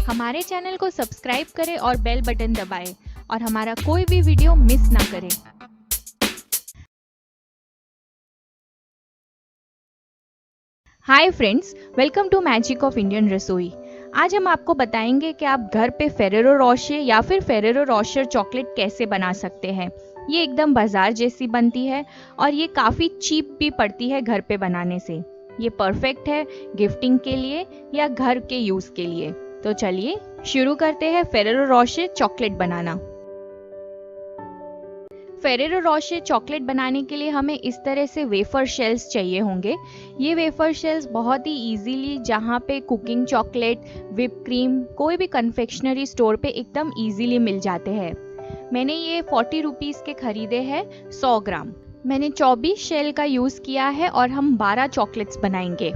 हमारे चैनल को सब्सक्राइब करें और बेल बटन दबाएं और हमारा कोई भी वीडियो मिस ना करें। Hi friends, welcome to magic of Indian Rasoi. आज हम आपको बताएंगे कि आप घर पे फेरेरो रोशे या फिर फेरेरो रोशर चॉकलेट कैसे बना सकते हैं। ये एकदम बाजार जैसी बनती है और ये काफ़ी चीप भी पड़ती है घर पे बनाने से। ये परफेक्ट है गिफ्टिंग के लिए या घर के यूज़ के लिए। तो चलिए शुरू करते हैं फेरेरो रोशे चॉकलेट बनाना। फेरेरो रोशे चॉकलेट बनाने के लिए हमें इस तरह से वेफर शेल्स चाहिए होंगे। ये वेफर शेल्स बहुत ही इजीली जहाँ पे कुकिंग चॉकलेट, व्हिप क्रीम, कोई भी कन्फेक्शनरी स्टोर पे एकदम इजीली मिल जाते हैं। मैंने ये 40 रुपीज़ के खरीदे हैं 100 ग्राम। मैंने 24 शेल का यूज़ किया है और हम 12 चॉकलेट्स बनाएंगे।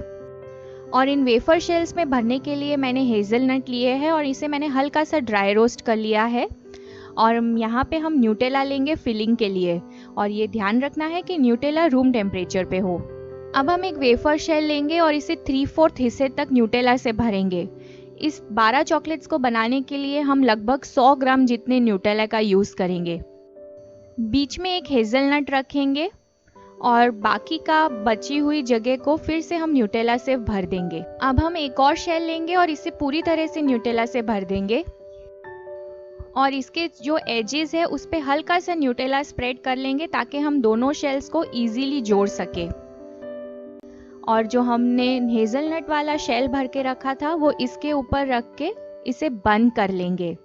और इन वेफर शेल्स में भरने के लिए मैंने हेज़लनट लिए हैं और इसे मैंने हल्का सा ड्राई रोस्ट कर लिया है। और यहाँ पे हम न्यूटेला लेंगे फिलिंग के लिए और ये ध्यान रखना है कि न्यूटेला रूम टेम्परेचर पे हो। अब हम एक वेफर शेल लेंगे और इसे 3/4 हिस्से तक न्यूटेला से भरेंगे। इस 12 चॉकलेट्स को बनाने के लिए हम लगभग 100 ग्राम जितने न्यूटेला का यूज़ करेंगे। बीच में एक हेज़लनट रखेंगे और बाकी का बची हुई जगह को फिर से हम न्यूटेला से भर देंगे। अब हम एक और शेल लेंगे और इसे पूरी तरह से न्यूटेला से भर देंगे और इसके जो एजेस है उस पे हल्का सा न्यूटेला स्प्रेड कर लेंगे ताकि हम दोनों शेल्स को इजीली जोड़ सके। और जो हमने हेज़लनट वाला शेल भर के रखा था वो इसके ऊपर रख के इसे बंद कर लेंगे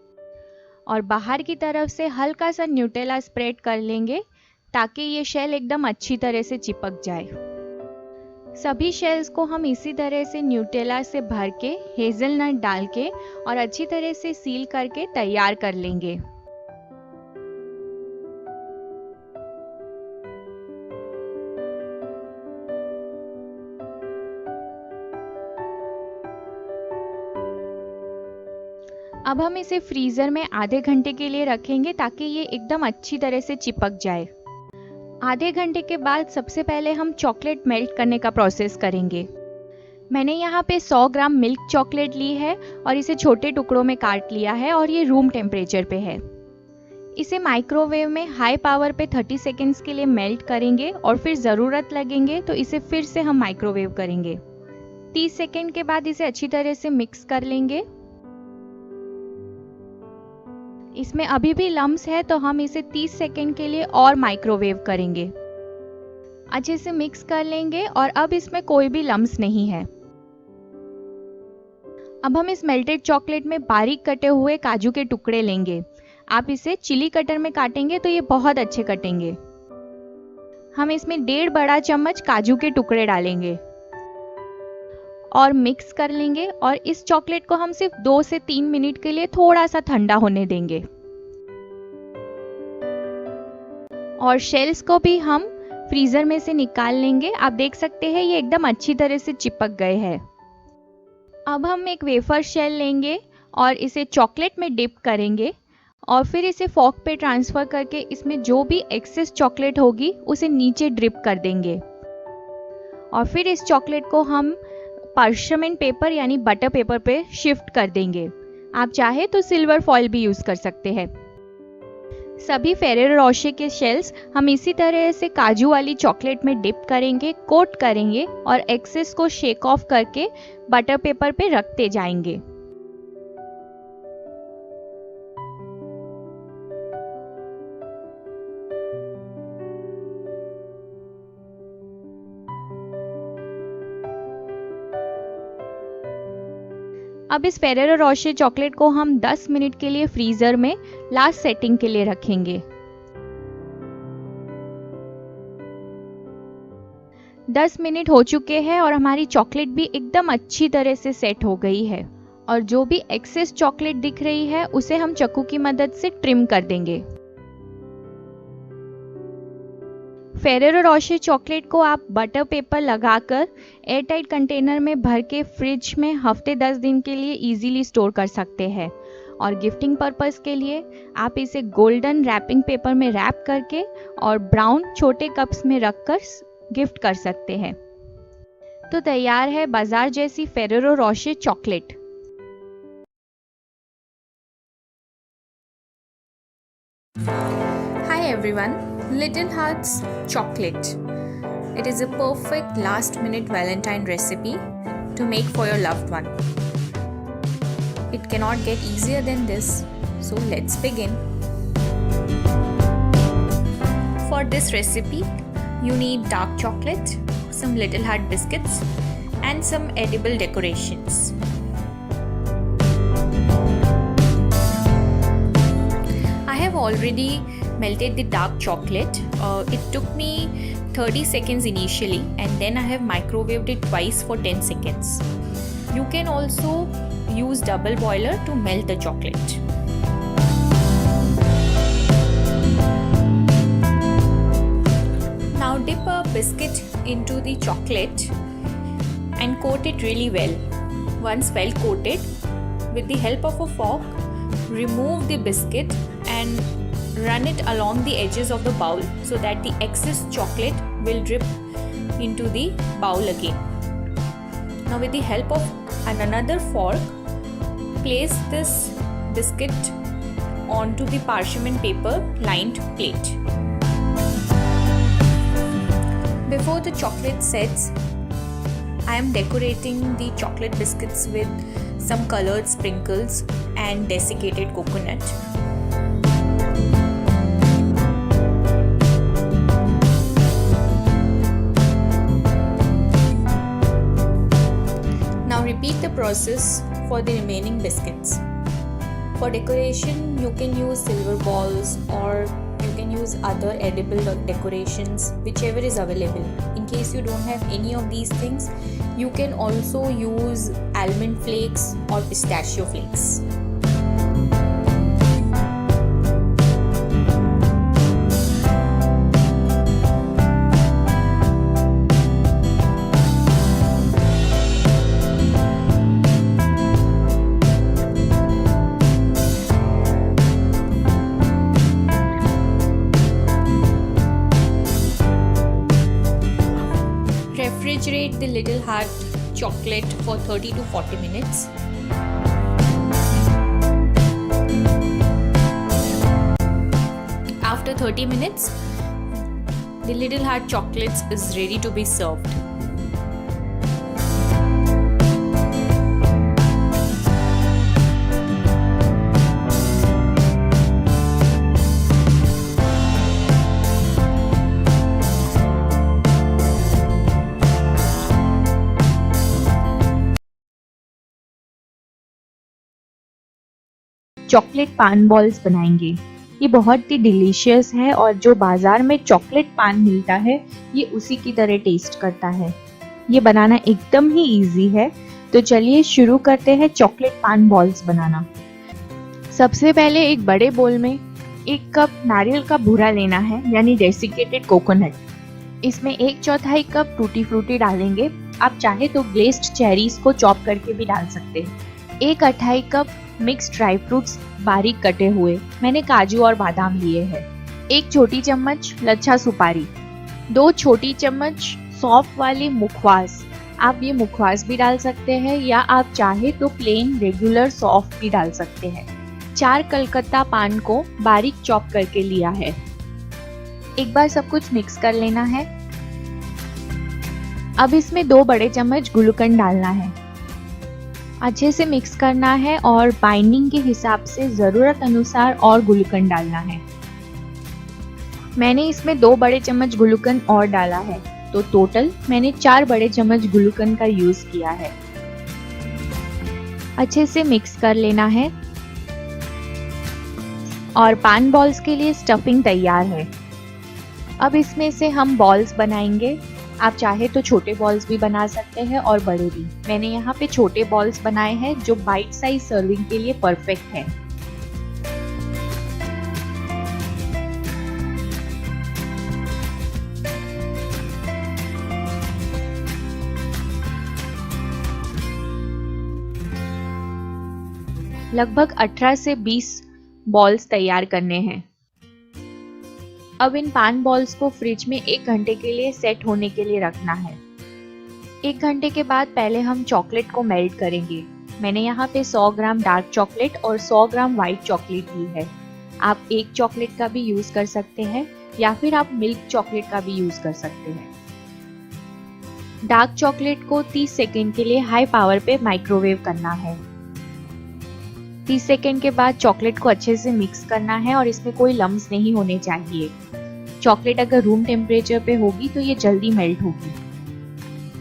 और बाहर की तरफ से हल्का सा न्यूटेला स्प्रेड कर लेंगे ताकि ये शेल एकदम अच्छी तरह से चिपक जाए। सभी शेल्स को हम इसी तरह से न्यूटेला से भर के हेज़लनट डाल के और अच्छी तरह से सील करके तैयार कर लेंगे। अब हम इसे फ्रीज़र में आधे घंटे के लिए रखेंगे ताकि ये एकदम अच्छी तरह से चिपक जाए। आधे घंटे के बाद सबसे पहले हम चॉकलेट मेल्ट करने का प्रोसेस करेंगे। मैंने यहाँ पे 100 ग्राम मिल्क चॉकलेट ली है और इसे छोटे टुकड़ों में काट लिया है और ये रूम टेम्परेचर पे है। इसे माइक्रोवेव में हाई पावर पे 30 सेकेंड्स के लिए मेल्ट करेंगे और फिर ज़रूरत लगेंगे तो इसे फिर से हम माइक्रोवेव करेंगे। 30 सेकेंड के बाद इसे अच्छी तरह से मिक्स कर लेंगे। इसमें अभी भी लम्स है तो हम इसे 30 सेकेंड के लिए और माइक्रोवेव करेंगे। अच्छे से मिक्स कर लेंगे और अब इसमें कोई भी लम्स नहीं है। अब हम इस मेल्टेड चॉकलेट में बारीक कटे हुए काजू के टुकड़े लेंगे। आप इसे चिली कटर में काटेंगे तो ये बहुत अच्छे कटेंगे। हम इसमें 1.5 बड़ा चम्मच काजू के टुकड़े डालेंगे और मिक्स कर लेंगे और इस चॉकलेट को हम सिर्फ 2 से 3 मिनट के लिए थोड़ा सा ठंडा होने देंगे। और शेल्स को भी हम फ्रीजर में से निकाल लेंगे। आप देख सकते हैं ये एकदम अच्छी तरह से चिपक गए हैं। अब हम एक वेफर शेल लेंगे और इसे चॉकलेट में डिप करेंगे और फिर इसे फॉर्क पे ट्रांसफ़र करके इसमें जो भी एक्सेस चॉकलेट होगी उसे नीचे ड्रिप कर देंगे। और फिर इस चॉकलेट को हम पार्चमेंट पेपर यानी बटर पेपर पे शिफ्ट कर देंगे। आप चाहे तो सिल्वर फॉइल भी यूज़ कर सकते हैं। सभी फेरेरो रोशे के शेल्स हम इसी तरह से काजू वाली चॉकलेट में डिप करेंगे, कोट करेंगे और एक्सेस को शेक ऑफ करके बटर पेपर पे रखते जाएंगे। अब इस फेरेरो रोशे चॉकलेट को हम 10 मिनट के लिए फ्रीजर में लास्ट सेटिंग के लिए रखेंगे। 10 मिनट हो चुके हैं और हमारी चॉकलेट भी एकदम अच्छी तरह से सेट हो गई है। और जो भी एक्सेस चॉकलेट दिख रही है उसे हम चाकू की मदद से ट्रिम कर देंगे। फेरेरो रोशे चॉकलेट को आप बटर पेपर लगाकर एयरटाइट कंटेनर में भर के फ्रिज में हफ्ते 10 दिन के लिए इजीली स्टोर कर सकते हैं। और गिफ्टिंग पर्पस के लिए आप इसे गोल्डन रैपिंग पेपर में रैप करके और ब्राउन छोटे कप्स में रखकर गिफ्ट कर सकते हैं। तो तैयार है बाजार जैसी Ferrero Rocher chocolate. Hi everyone, Little Hearts Chocolate. It is a perfect last minute Valentine recipe to make for your loved one. It cannot get easier than this, so let's begin. For this recipe, you need dark chocolate, some Little Heart biscuits, and some edible decorations. I have already melted the dark chocolate. It took me 30 seconds initially, and then I have microwaved it twice for 10 seconds. You can also use double boiler to melt the chocolate. Now dip a biscuit into the chocolate and coat it really well. Once well coated, with the help of a fork, remove the biscuit and run it along the edges of the bowl so that the excess chocolate will drip into the bowl again. Now with the help of another fork, place this biscuit onto the parchment paper lined plate. Before the chocolate sets, I am decorating the chocolate biscuits with some colored sprinkles and desiccated coconut. Now repeat the process for the remaining biscuits. For decoration, you can use silver balls or you can use other edible decorations, whichever is available. In case you don't have any of these things, you can also use almond flakes or pistachio flakes. Refrigerate the Little Heart chocolate for 30 to 40 minutes. After 30 minutes, the Little Heart chocolates is ready to be served. Chocolate पान balls बनाएंगे। ये बहुत ही delicious है और जो बाजार में chocolate पान मिलता है ये उसी की तरह टेस्ट करता है। ये बनाना एकदम ही इजी है, तो चलिए शुरू करते हैं चॉकलेट पान बॉल्स बनाना। सबसे पहले एक बड़े बोल में 1 कप नारियल का भूरा लेना है, यानी डेसिकेटेड कोकोनट। इसमें 1/4 कप टूटी फ्रूटी डालेंगे। आप चाहे तो ग्लेज्ड चेरीज को चॉप करके भी डाल सकते हैं। 1/2 कप मिक्स ड्राई फ्रूट्स बारीक कटे हुए, मैंने काजू और बादाम लिए हैं। 1 छोटी चम्मच लच्छा सुपारी, 2 छोटी चम्मच सौंफ वाली मुखवास। आप ये मुखवास भी डाल सकते हैं या आप चाहे तो प्लेन रेगुलर सौंफ भी डाल सकते हैं। 4 कलकत्ता पान को बारीक चॉप करके लिया है। एक बार सब कुछ मिक्स कर लेना है। अब इसमें 2 बड़े चम्मच गुलकंद डालना है। अच्छे से मिक्स करना है और बाइंडिंग के हिसाब से जरूरत अनुसार और गुलकंद डालना है। मैंने इसमें 2 बड़े चम्मच गुलकंद और डाला है, तो टोटल मैंने 4 बड़े चम्मच गुलकंद का यूज किया है। अच्छे से मिक्स कर लेना है और पान बॉल्स के लिए स्टफिंग तैयार है। अब इसमें से हम बॉल्स बनाएंगे। आप चाहे तो छोटे बॉल्स भी बना सकते हैं और बड़े भी। मैंने यहाँ पे छोटे बॉल्स बनाए हैं जो बाइट साइज सर्विंग के लिए परफेक्ट है। लगभग 18 से 20 बॉल्स तैयार करने हैं। अब इन पान बॉल्स को फ्रिज में 1 घंटे के लिए सेट होने के लिए रखना है। 1 घंटे के बाद पहले हम चॉकलेट को मेल्ट करेंगे। मैंने यहाँ पे 100 ग्राम डार्क चॉकलेट और 100 ग्राम व्हाइट चॉकलेट ली है। आप एक चॉकलेट का भी यूज कर सकते हैं या फिर आप मिल्क चॉकलेट का भी यूज कर सकते हैं। डार्क चॉकलेट को 30 सेकेंड के लिए हाई पावर पे माइक्रोवेव करना है। 30 सेकेंड के बाद चॉकलेट को अच्छे से मिक्स करना है और इसमें कोई लम्स नहीं होने चाहिए। चॉकलेट अगर रूम टेम्परेचर पे होगी तो ये जल्दी मेल्ट होगी।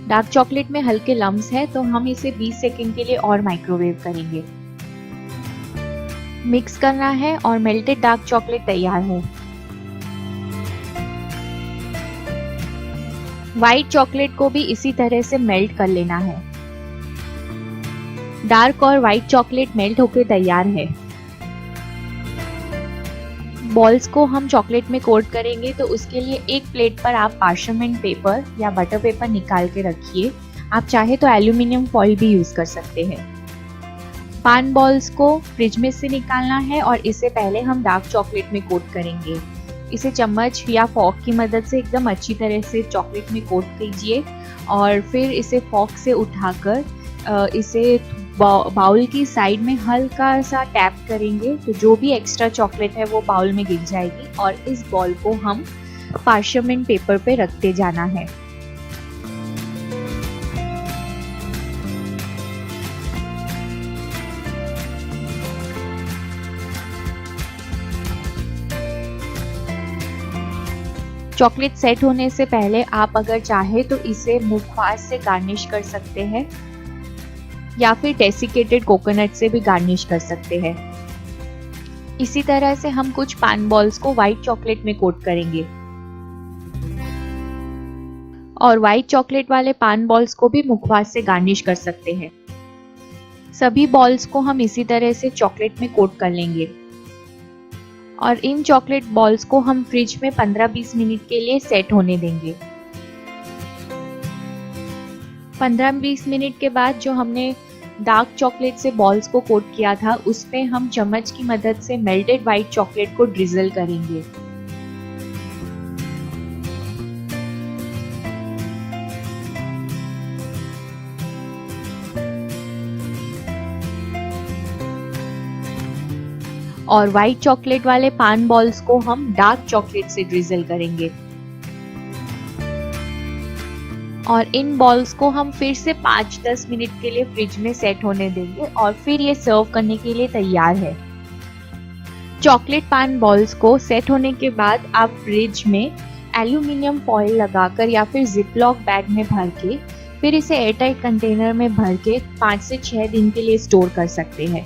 डार्क चॉकलेट में हल्के लम्स है तो हम इसे 20 सेकेंड के लिए और माइक्रोवेव करेंगे। मिक्स करना है और मेल्टेड डार्क चॉकलेट तैयार है। व्हाइट चॉकलेट को भी इसी तरह से मेल्ट कर लेना है। डार्क और व्हाइट चॉकलेट मेल्ट होकर तैयार है। बॉल्स को हम चॉकलेट में कोट करेंगे तो उसके लिए एक प्लेट पर आप पार्चमेंट पेपर या बटर पेपर निकाल के रखिए। आप चाहे तो एल्यूमिनियम फॉइल भी यूज कर सकते हैं। पान बॉल्स को फ्रिज में से निकालना है और इसे पहले हम डार्क चॉकलेट में कोट करेंगे। इसे चम्मच या फॉर्क की मदद से एकदम अच्छी तरह से चॉकलेट में कोट कीजिए और फिर इसे फॉर्क से उठाकर इसे बाउल की साइड में हल्का सा टैप करेंगे तो जो भी एक्स्ट्रा चॉकलेट है वो बाउल में गिर जाएगी और इस बॉल को हम पार्चमेंट पेपर पे रखते जाना है। चॉकलेट सेट होने से पहले आप अगर चाहे तो इसे मुखवास से गार्निश कर सकते हैं या फिर डेसिकेटेड कोकोनट से भी गार्निश कर सकते हैं। इसी तरह से हम कुछ पान बॉल्स को व्हाइट चॉकलेट में कोट करेंगे और व्हाइट चॉकलेट वाले पान बॉल्स को भी मुखवास से गार्निश कर सकते हैं। सभी बॉल्स को हम इसी तरह से चॉकलेट में कोट कर लेंगे और इन चॉकलेट बॉल्स को हम फ्रिज में 15-20 मिनट के लिए सेट होने देंगे। 15-20 मिनट के बाद जो हमने डार्क चॉकलेट से बॉल्स को कोट किया था उस पे हम चम्मच की मदद से मेल्टेड व्हाइट चॉकलेट को ड्रिजल करेंगे। और व्हाइट चॉकलेट वाले पान बॉल्स को हम डार्क चॉकलेट से ड्रिजल करेंगे और इन बॉल्स को हम फिर से 5-10 मिनट के लिए फ्रिज में सेट होने देंगे और फिर ये सर्व करने के लिए तैयार है। चॉकलेट पान बॉल्स को सेट होने के बाद आप फ्रिज में एल्यूमिनियम फॉइल लगाकर या फिर जिपलॉक बैग में भर के फिर इसे एयरटाइट कंटेनर में भर के 5 से 6 दिन के लिए स्टोर कर सकते हैं।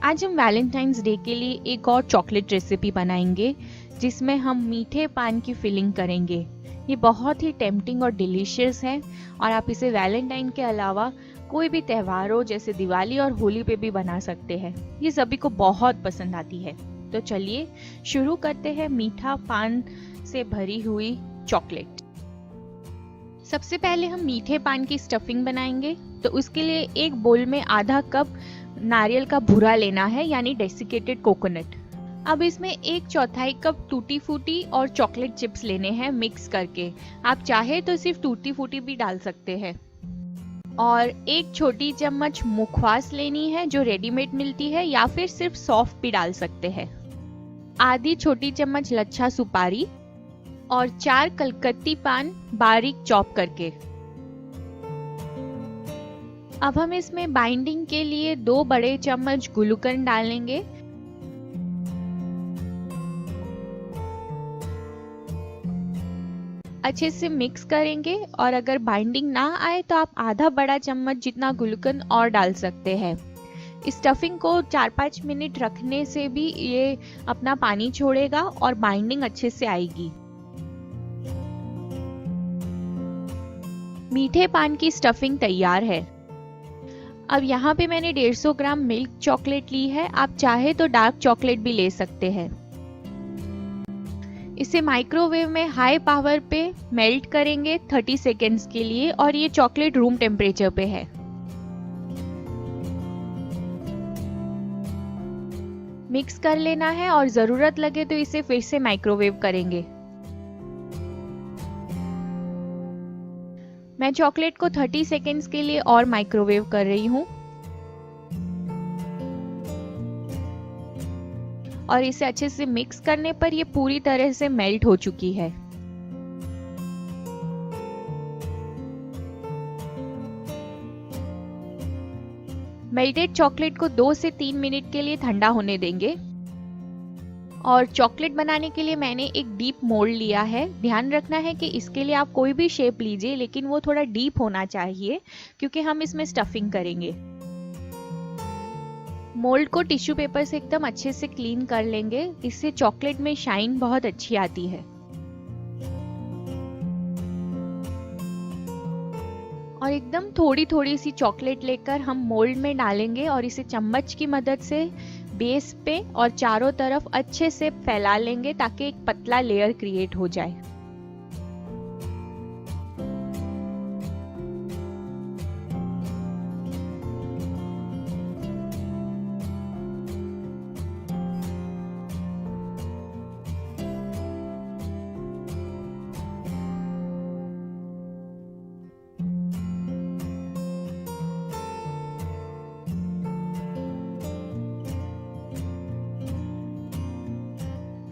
आज हम वैलेंटाइंस डे के लिए एक और चॉकलेट रेसिपी बनाएंगे जिसमें हम मीठे पान की फिलिंग करेंगे। ये बहुत ही टेम्पटिंग और डिलीशियस है और आप इसे वैलेंटाइन के अलावा कोई भी त्योहारों जैसे दिवाली और होली पे भी बना सकते हैं। ये सभी को बहुत पसंद आती है। तो चलिए शुरू करते हैं मीठा पान से भरी हुई चॉकलेट। सबसे पहले हम मीठे पान की स्टफिंग बनाएंगे। तो उसके लिए एक बोल में आधा कप नारियल का भूरा लेना है, यानी डेसिकेटेड कोकोनट। अब इसमें 1/4 कप टूटी फूटी और चॉकलेट चिप्स लेने हैं मिक्स करके। आप चाहे तो सिर्फ टूटी फूटी भी डाल सकते हैं। और 1 छोटी चम्मच मुखवास लेनी है जो रेडीमेड मिलती है, या फिर सिर्फ सॉफ्ट भी डाल सकते हैं। आधी छोटी चम्मच लच्छा सुपारी और 4 कलकत्ती पान बारीक चॉप करके। अब हम इसमें बाइंडिंग के लिए 2 बड़े चम्मच गुलकंद डालेंगे। अच्छे से मिक्स करेंगे और अगर बाइंडिंग ना आए तो आप आधा बड़ा चम्मच जितना गुलकंद और डाल सकते हैं। इस स्टफिंग को 4-5 मिनट रखने से भी ये अपना पानी छोड़ेगा और बाइंडिंग अच्छे से आएगी। मीठे पान की स्टफिंग तैयार है। अब यहाँ पे मैंने 150 ग्राम मिल्क चॉकलेट ली है। आप चाहे तो डार्क चॉकलेट भी ले सकते हैं। इसे माइक्रोवेव में हाई पावर पे मेल्ट करेंगे 30 सेकेंड्स के लिए, और ये चॉकलेट रूम टेम्परेचर पे है। मिक्स कर लेना है और जरूरत लगे तो इसे फिर से माइक्रोवेव करेंगे। मैं चॉकलेट को 30 सेकेंड्स के लिए और माइक्रोवेव कर रही हूँ और इसे अच्छे से मिक्स करने पर ये पूरी तरह से मेल्ट हो चुकी है। मेल्टेड चॉकलेट को 2 से 3 मिनट के लिए ठंडा होने देंगे। और चॉकलेट बनाने के लिए मैंने एक डीप मोल्ड लिया है। ध्यान रखना है कि इसके लिए आप कोई भी शेप लीजिए, लेकिन वो थोड़ा डीप होना चाहिए क्योंकि हम इसमें स्टफिंग करेंगे। मोल्ड को टिश्यू पेपर से एकदम अच्छे से क्लीन कर लेंगे। इससे चॉकलेट में शाइन बहुत अच्छी आती है। और एकदम थोड़ी थोड़ी सी चॉकलेट लेकर हम मोल्ड में डालेंगे और इसे चम्मच की मदद से बेस पे और चारों तरफ अच्छे से फैला लेंगे ताकि एक पतला लेयर क्रिएट हो जाए।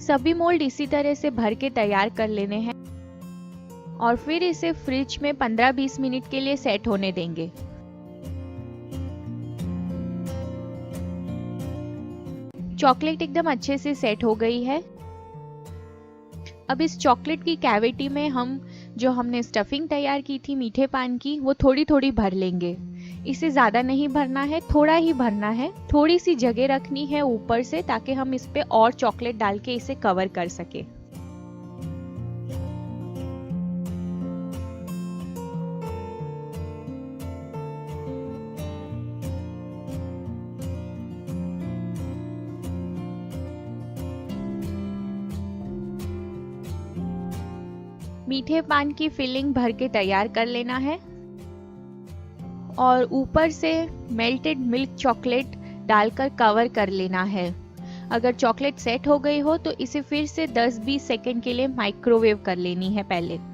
सभी मोल्ड इसी तरह से भर के तैयार कर लेने हैं और फिर इसे फ्रिज में 15-20 मिनट के लिए सेट होने देंगे। चॉकलेट एकदम अच्छे से सेट हो गई है। अब इस चॉकलेट की कैविटी में हम जो हमने स्टफिंग तैयार की थी मीठे पान की, वो थोड़ी थोड़ी भर लेंगे। इसे ज्यादा नहीं भरना है, थोड़ा ही भरना है। थोड़ी सी जगह रखनी है ऊपर से ताकि हम इस पे और चॉकलेट डाल के इसे कवर कर सके। मीठे पान की फिलिंग भर के तैयार कर लेना है और ऊपर से मेल्टेड मिल्क चॉकलेट डालकर कवर कर लेना है। अगर चॉकलेट सेट हो गई हो तो इसे फिर से 10-20 सेकेंड के लिए माइक्रोवेव कर लेनी है पहले।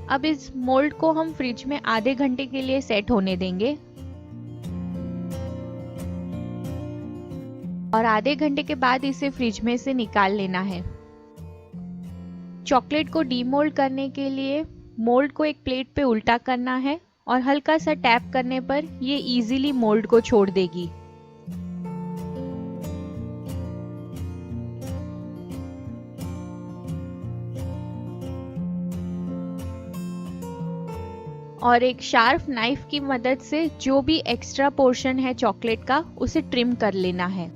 अब इस मोल्ड को हम फ्रिज में आधे घंटे के लिए सेट होने देंगे और आधे घंटे के बाद इसे फ्रिज में से निकाल लेना है। चॉकलेट को डीमोल्ड करने के लिए मोल्ड को एक प्लेट पे उल्टा करना है और हल्का सा टैप करने पर ये इजीली मोल्ड को छोड़ देगी। और एक शार्प नाइफ की मदद से जो भी एक्स्ट्रा पोर्शन है चॉकलेट का उसे ट्रिम कर लेना है।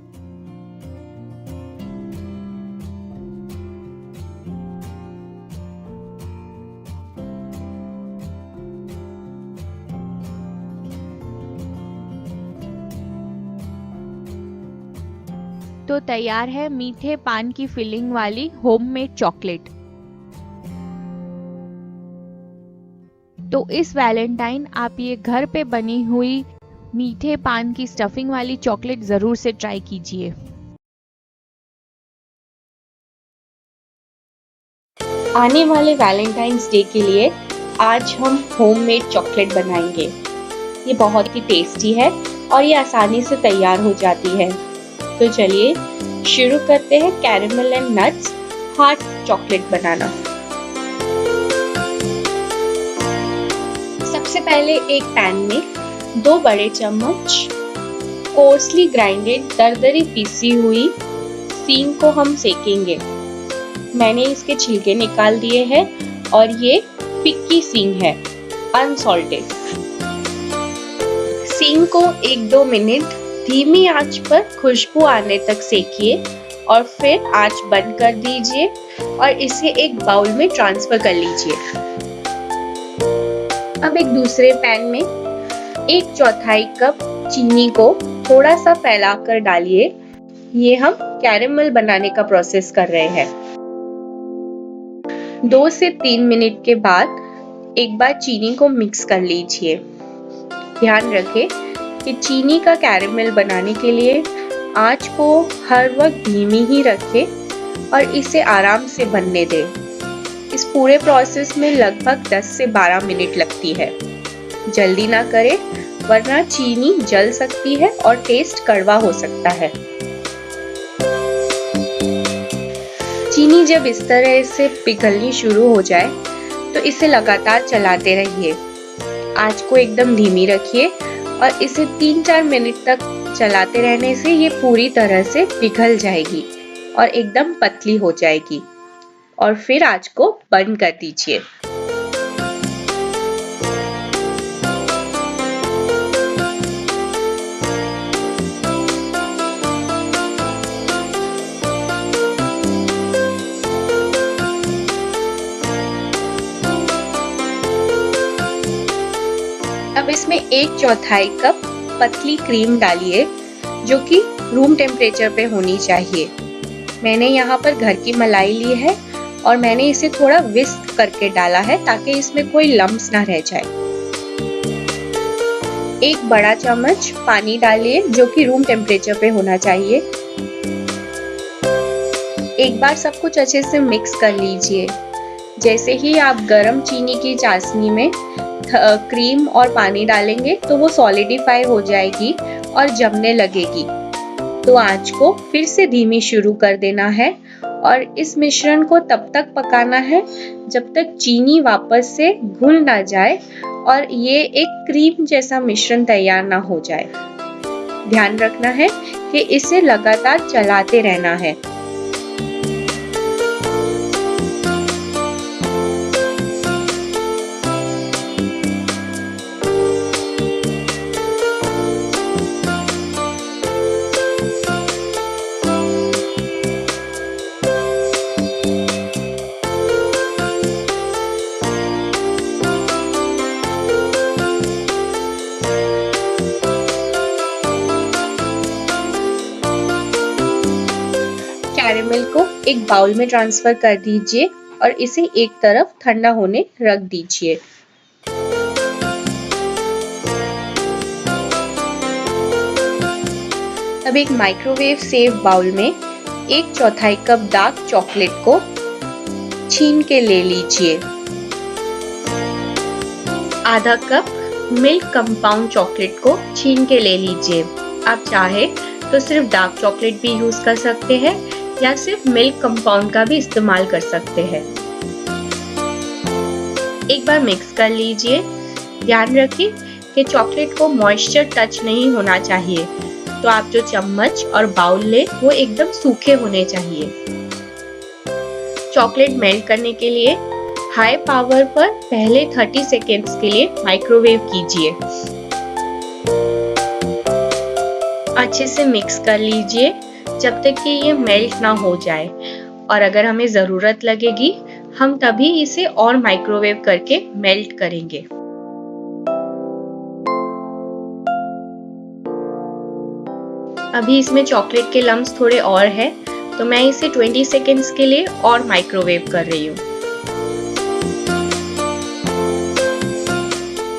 तो तैयार है मीठे पान की फिलिंग वाली होममेड चॉकलेट। तो इस वैलेंटाइन आप ये घर पे बनी हुई मीठे पान की स्टफिंग वाली चॉकलेट जरूर से ट्राई कीजिए। आने वाले वैलेंटाइंस डे के लिए आज हम होममेड चॉकलेट बनाएंगे। ये बहुत ही टेस्टी है और ये आसानी से तैयार हो जाती है। तो चलिए शुरू करते हैं caramel and nuts heart chocolate बनाना। सबसे पहले एक पैन में 2 बड़े चम्मच कोर्सली ग्राइंडेड दरदरी पीसी हुई सींग को हम सेकेंगे। मैंने इसके छिलके निकाल दिए हैं और ये फिक्की सींग है, अनसॉल्टेड। सींग को 1-2 मिनट धीमी आंच पर खुशबू आने तक सेकिए और फिर आंच बंद कर दीजिए और इसे एक बाउल में ट्रांसफर कर लीजिए। अब एक दूसरे पैन में 1/4 कप चीनी को थोड़ा सा फैलाकर डालिए। ये हम कैरेमल बनाने का प्रोसेस कर रहे हैं। 2 से 3 मिनट के बाद एक बार चीनी को मिक्स कर लीजिए। ध्यान रखें कि चीनी का कैरेमल बनाने के लिए आंच को हर वक्त धीमी ही रखें और इसे आराम से बनने दें। इस पूरे प्रोसेस में लगभग 10 से 12 मिनट लगती है। जल्दी ना करें वरना चीनी जल सकती है और टेस्ट कड़वा हो सकता है। चीनी जब इस तरह से पिघलनी शुरू हो जाए तो इसे लगातार चलाते रहिए। आंच को एकदम धीमी रखिए और इसे 3-4 मिनट तक चलाते रहने से ये पूरी तरह से पिघल जाएगी और एकदम पतली हो जाएगी और फिर आंच को बंद कर दीजिए। अब इसमें 1/4 कप पतली क्रीम डालिए जो कि रूम टेम्परेचर पे होनी चाहिए। मैंने यहाँ पर घर की मलाई ली है और मैंने इसे थोड़ा विस्क करके डाला है ताकि इसमें कोई लम्स ना रह जाए। 1 बड़ा चम्मच पानी डालिए जो कि रूम टेम्परेचर पे होना चाहिए। एक बार सब कुछ अच्छे से मिक्स कर लीजिए। जैसे ही आप गरम चीनी की चाशनी में क्रीम और पानी डालेंगे तो वो सॉलिडिफाई हो जाएगी और जमने लगेगी। तो आंच को फिर से धीमी शुरू कर देना है और इस मिश्रण को तब तक पकाना है जब तक चीनी वापस से घुल ना जाए और ये एक क्रीम जैसा मिश्रण तैयार ना हो जाए। ध्यान रखना है कि इसे लगातार चलाते रहना है। कैरेमल को एक बाउल में ट्रांसफर कर दीजिए और इसे एक तरफ ठंडा होने रख दीजिए। अब एक माइक्रोवेव सेफ बाउल में 1/4 कप डार्क चॉकलेट को छीन के ले लीजिए। आधा कप मिल्क कंपाउंड चॉकलेट को छीन के ले लीजिए। आप चाहे तो सिर्फ डार्क चॉकलेट भी यूज कर सकते हैं या सिर्फ मिल्क कंपाउंड का भी इस्तेमाल कर सकते हैं। एक बार मिक्स कर लीजिए। ध्यान रखिए कि चॉकलेट को मॉइस्चर टच नहीं होना चाहिए, तो आप जो चम्मच और बाउल ले वो एकदम सूखे होने चाहिए। चॉकलेट मेल्ट करने के लिए हाई पावर पर पहले 30 सेकेंड्स के लिए माइक्रोवेव कीजिए। अच्छे से मिक्स कर लीजिए जब तक कि ये मेल्ट ना हो जाए, और अगर हमें ज़रूरत लगेगी हम तभी इसे और माइक्रोवेव करके मेल्ट करेंगे। अभी इसमें चॉकलेट के लम्स थोड़े और हैं, तो मैं इसे 20 सेकेंड्स के लिए और माइक्रोवेव कर रही हूँ।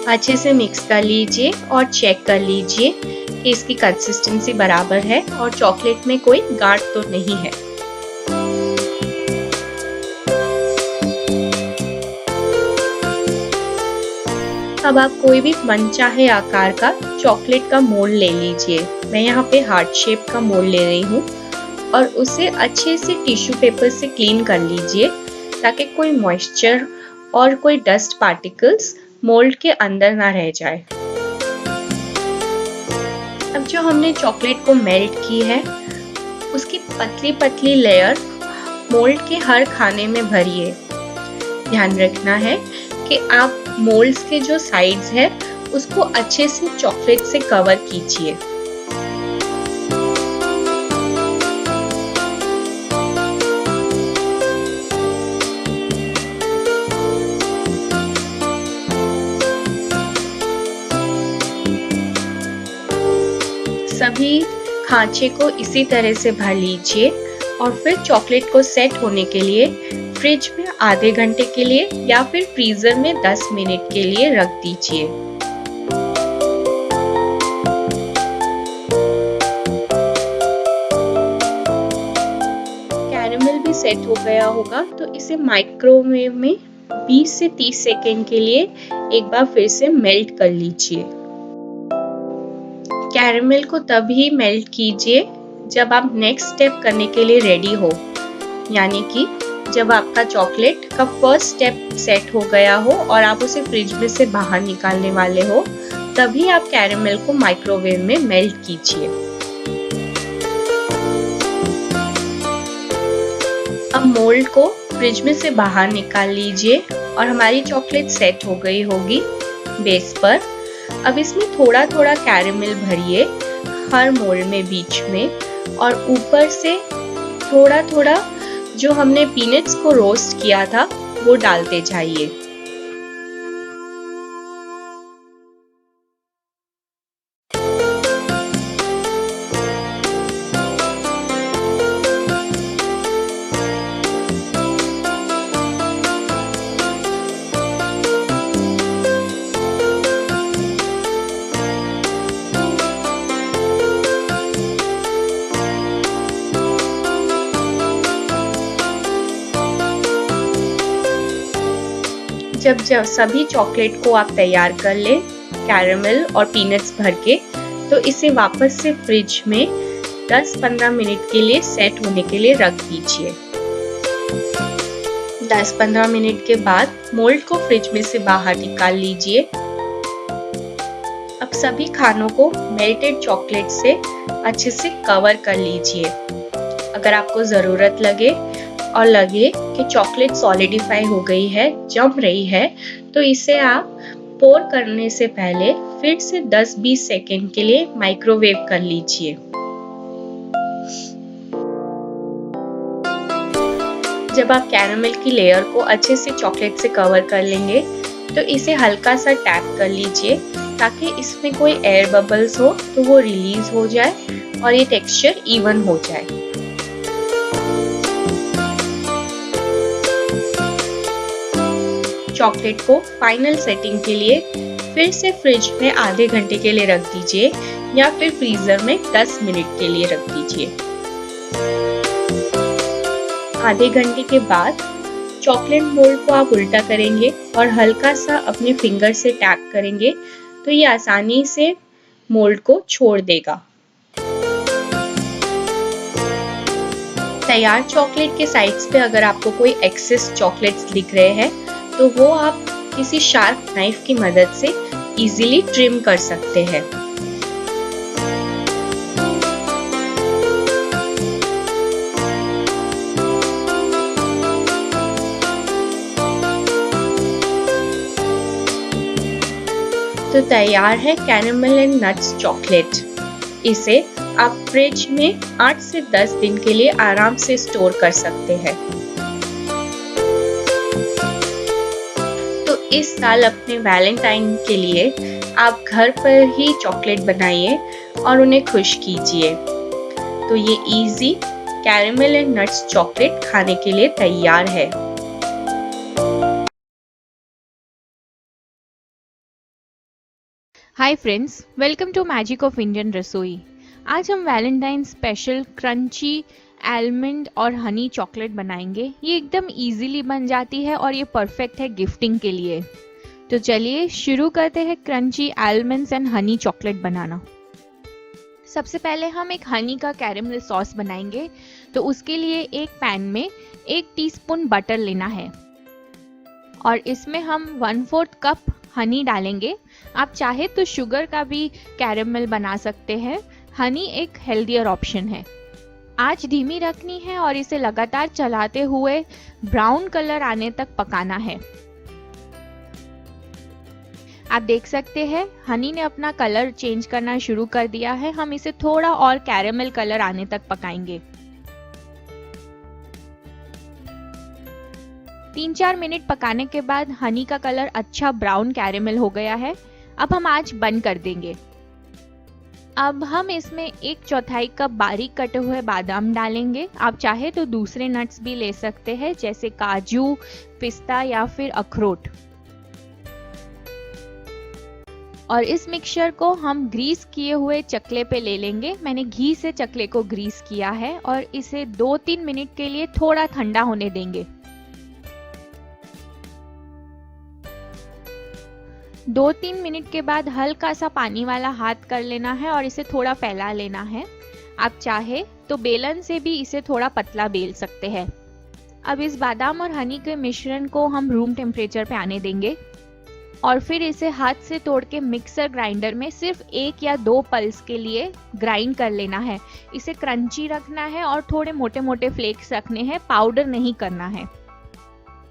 अच्छे से मिक्स कर लीजिए और चेक कर लीजिए कि इसकी कंसिस्टेंसी बराबर है और चॉकलेट में कोई गांठ तो नहीं है। अब आप कोई भी मनचाहे आकार का चॉकलेट का मोल्ड ले लीजिए। मैं यहाँ पे हार्ट शेप का मोल्ड ले रही हूँ और उसे अच्छे से टिश्यू पेपर से क्लीन कर लीजिए ताकि कोई मॉइस्चर और कोई डस्ट पार्टिकल्स मोल्ड के अंदर ना रह जाए। अब जो हमने चॉकलेट को मेल्ट की है उसकी पतली पतली लेयर मोल्ड के हर खाने में भरिए। ध्यान रखना है कि आप मोल्ड्स के जो साइड्स है उसको अच्छे से चॉकलेट से कवर कीजिए। सभी खांचे को इसी तरह से भर लीजिए और फिर चॉकलेट को सेट होने के लिए फ्रिज में आधे घंटे के लिए या फिर फ्रीजर में 10 मिनट के लिए रख दीजिए। कैरेमल भी सेट हो गया होगा तो इसे माइक्रोवेव में 20 से 30 सेकेंड के लिए एक बार फिर से मेल्ट कर लीजिए। कैरेमल को तभी मेल्ट कीजिए जब आप नेक्स्ट स्टेप करने के लिए रेडी हो, यानी कि जब आपका चॉकलेट का फर्स्ट स्टेप सेट हो गया हो और आप उसे फ्रिज में से बाहर निकालने वाले हो, तभी आप कैरेमल को माइक्रोवेव में मेल्ट कीजिए। अब मोल्ड को फ्रिज में से बाहर निकाल लीजिए और हमारी चॉकलेट सेट हो गई होगी बेस पर। अब इसमें थोड़ा थोड़ा कैरेमल भरिए हर मोल्ड में बीच में, और ऊपर से थोड़ा थोड़ा जो हमने पीनट्स को रोस्ट किया था वो डालते जाइए। जब सभी चॉकलेट को आप तैयार कर लें कैरेमल और पीनट्स भर के, तो इसे वापस से फ्रिज में 10-15 मिनट के लिए सेट होने के लिए रख दीजिए। 10-15 मिनट के बाद मोल्ड को फ्रिज में से बाहर निकाल लीजिए। अब सभी खानों को मेल्टेड चॉकलेट से अच्छे से कवर कर लीजिए। अगर आपको ज़रूरत लगे और लगे कि चॉकलेट सॉलिडिफाई हो गई है, जम रही है, तो इसे आप पोर करने से पहले फिर से 10-20 सेकेंड के लिए माइक्रोवेव कर लीजिए। जब आप कैरेमल की लेयर को अच्छे से चॉकलेट से कवर कर लेंगे तो इसे हल्का सा टैप कर लीजिए ताकि इसमें कोई एयर बबल्स हो तो वो रिलीज हो जाए और ये टेक्सचर इवन हो जाए। चॉकलेट को फाइनल सेटिंग के लिए फिर से फ्रिज में आधे घंटे के लिए रख दीजिए या फिर फ्रीजर में 10 मिनट के लिए रख दीजिए। आधे घंटे के बाद चॉकलेट मोल्ड को आप उल्टा करेंगे और हल्का सा अपने फिंगर से टैप करेंगे तो ये आसानी से मोल्ड को छोड़ देगा। तैयार चॉकलेट के साइड्स पे अगर आपको कोई एक्सेस चॉकलेट्स दिख रहे हैं तो वो आप किसी शार्प नाइफ की मदद से इजीली ट्रिम कर सकते हैं। तो तैयार है कैरेमल एंड नट्स चॉकलेट। इसे आप फ्रिज में 8 से 10 दिन के लिए आराम से स्टोर कर सकते हैं। तो इस साल अपने वैलेंटाइन के लिए आप घर पर ही चॉकलेट बनाइए और उन्हें खुश कीजिए। तो ये easy caramel and nuts chocolate खाने के लिए तैयार है। Hi friends, welcome to magic of Indian Rasoi. आज हम वैलेंटाइन स्पेशल क्रंची आलमंड और हनी चॉकलेट बनाएंगे। ये एकदम इजीली बन जाती है और ये परफेक्ट है गिफ्टिंग के लिए। तो चलिए शुरू करते हैं crunchy almonds and honey chocolate बनाना। सबसे पहले हम एक हनी का कैरेमल सॉस बनाएंगे। तो उसके लिए एक पैन में 1 टीस्पून बटर लेना है और इसमें हम 1/4 कप हनी डालेंगे। आप चाहे तो शुगर का भी कैरेमल बना सकते हैं। हनी एक हेल्दियर ऑप्शन है। आंच धीमी रखनी है और इसे लगातार चलाते हुए ब्राउन कलर आने तक पकाना है। आप देख सकते हैं हनी ने अपना कलर चेंज करना शुरू कर दिया है। हम इसे थोड़ा और कैरेमल कलर आने तक पकाएंगे। 3-4 मिनट पकाने के बाद हनी का कलर अच्छा ब्राउन कैरेमल हो गया है। अब हम आंच बंद कर देंगे। अब हम इसमें 1/4 कप बारीक कटे हुए बादाम डालेंगे। आप चाहे तो दूसरे नट्स भी ले सकते हैं जैसे काजू, पिस्ता या फिर अखरोट। और इस मिक्सचर को हम ग्रीस किए हुए चकले पे ले लेंगे। मैंने घी से चकले को ग्रीस किया है और इसे 2-3 मिनट के लिए थोड़ा ठंडा होने देंगे। 2-3 मिनट के बाद हल्का सा पानी वाला हाथ कर लेना है और इसे थोड़ा फैला लेना है। आप चाहे तो बेलन से भी इसे थोड़ा पतला बेल सकते हैं। अब इस बादाम और हनी के मिश्रण को हम रूम टेम्परेचर पे आने देंगे और फिर इसे हाथ से तोड़ के मिक्सर ग्राइंडर में सिर्फ 1 या 2 पल्स के लिए ग्राइंड कर लेना है। इसे क्रंची रखना है और थोड़े मोटे मोटे फ्लेक्स रखने हैं, पाउडर नहीं करना है।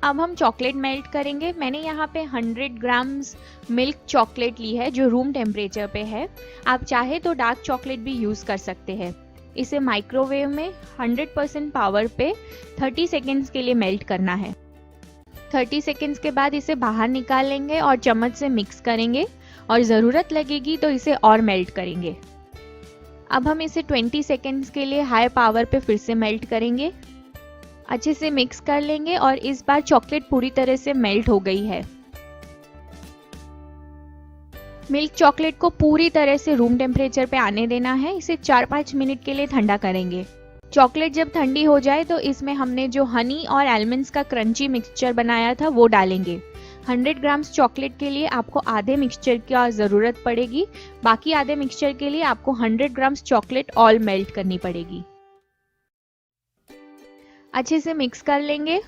अब हम चॉकलेट मेल्ट करेंगे। मैंने यहाँ पे 100 ग्राम्स मिल्क चॉकलेट ली है जो रूम टेम्परेचर पे है। आप चाहे तो डार्क चॉकलेट भी यूज कर सकते हैं। इसे माइक्रोवेव में 100% पावर पे 30 सेकेंड्स के लिए मेल्ट करना है। 30 सेकेंड्स के बाद इसे बाहर निकाल लेंगे और चम्मच से मिक्स करेंगे और ज़रूरत लगेगी तो इसे और मेल्ट करेंगे। अब हम इसे 20 सेकेंड्स के लिए हाई पावर पे फिर से मेल्ट करेंगे। अच्छे से मिक्स कर लेंगे और इस बार चॉकलेट पूरी तरह से मेल्ट हो गई है। मिल्क चॉकलेट को पूरी तरह से रूम टेम्परेचर पे आने देना है। इसे 4-5 मिनट के लिए ठंडा करेंगे। चॉकलेट जब ठंडी हो जाए तो इसमें हमने जो हनी और आलमंड्स का क्रंची मिक्सचर बनाया था वो डालेंगे। 100 ग्राम्स चॉकलेट के लिए आपको आधे मिक्सचर की ज़रूरत पड़ेगी। बाकी आधे मिक्सचर के लिए आपको 100 ग्राम्स चॉकलेट ऑल मेल्ट करनी पड़ेगी। अच्छे से मिक्स कर लेंगे।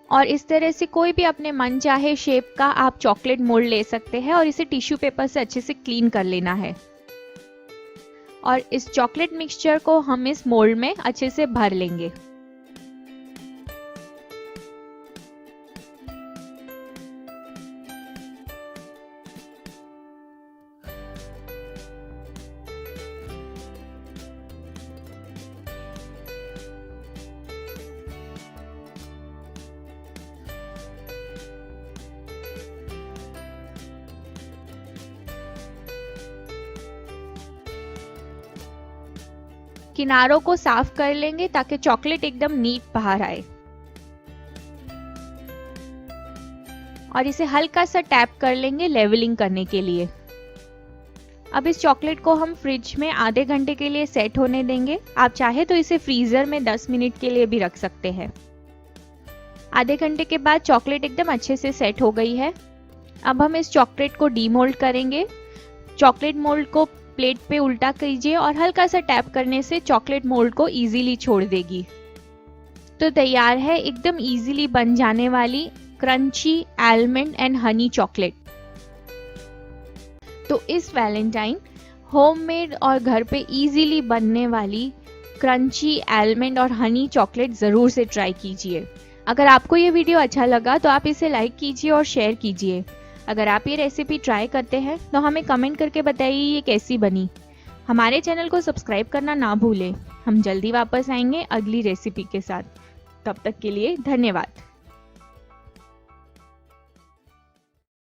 और इस तरह से कोई भी अपने मन चाहे शेप का आप चॉकलेट मोल्ड ले सकते हैं और इसे टिश्यू पेपर से अच्छे से क्लीन कर लेना है। और इस चॉकलेट मिक्सचर को हम इस मोल्ड में अच्छे से भर लेंगे। किनारों को साफ कर लेंगे ताकि चॉकलेट एकदम नीट बाहर आए। और इसे हल्का सा टैप कर लेंगे लेवलिंग करने के लिए। अब इस चॉकलेट को हम फ्रिज में आधे घंटे के लिए सेट होने देंगे। आप चाहे तो इसे फ्रीजर में 10 मिनट के लिए भी रख सकते हैं। आधे घंटे के बाद चॉकलेट एकदम अच्छे से सेट हो गई है। अब हम इस चॉकलेट को डीमोल्ड करेंगे। चॉकलेट मोल्ड को प्लेट पे उल्टा कीजिए और हल्का सा टैप करने से चॉकलेट मोल्ड को इजीली छोड़ देगी। तो तैयार है एकदम इजीली बन जाने वाली crunchy almond and honey chocolate. तो इस वैलेंटाइन होममेड और घर पे इजीली बनने वाली क्रंची आलमंड और हनी चॉकलेट ज़रूर से ट्राई कीजिए। अगर आपको ये वीडियो अच्छा लगा तो आप इसे लाइक कीजिए और शेयर कीजिए। अगर आप ये रेसिपी ट्राई करते हैं तो हमें कमेंट करके बताइए ये कैसी बनी। हमारे चैनल को सब्सक्राइब करना ना भूलें। हम जल्दी वापस आएंगे अगली रेसिपी के साथ। तब तक के लिए धन्यवाद।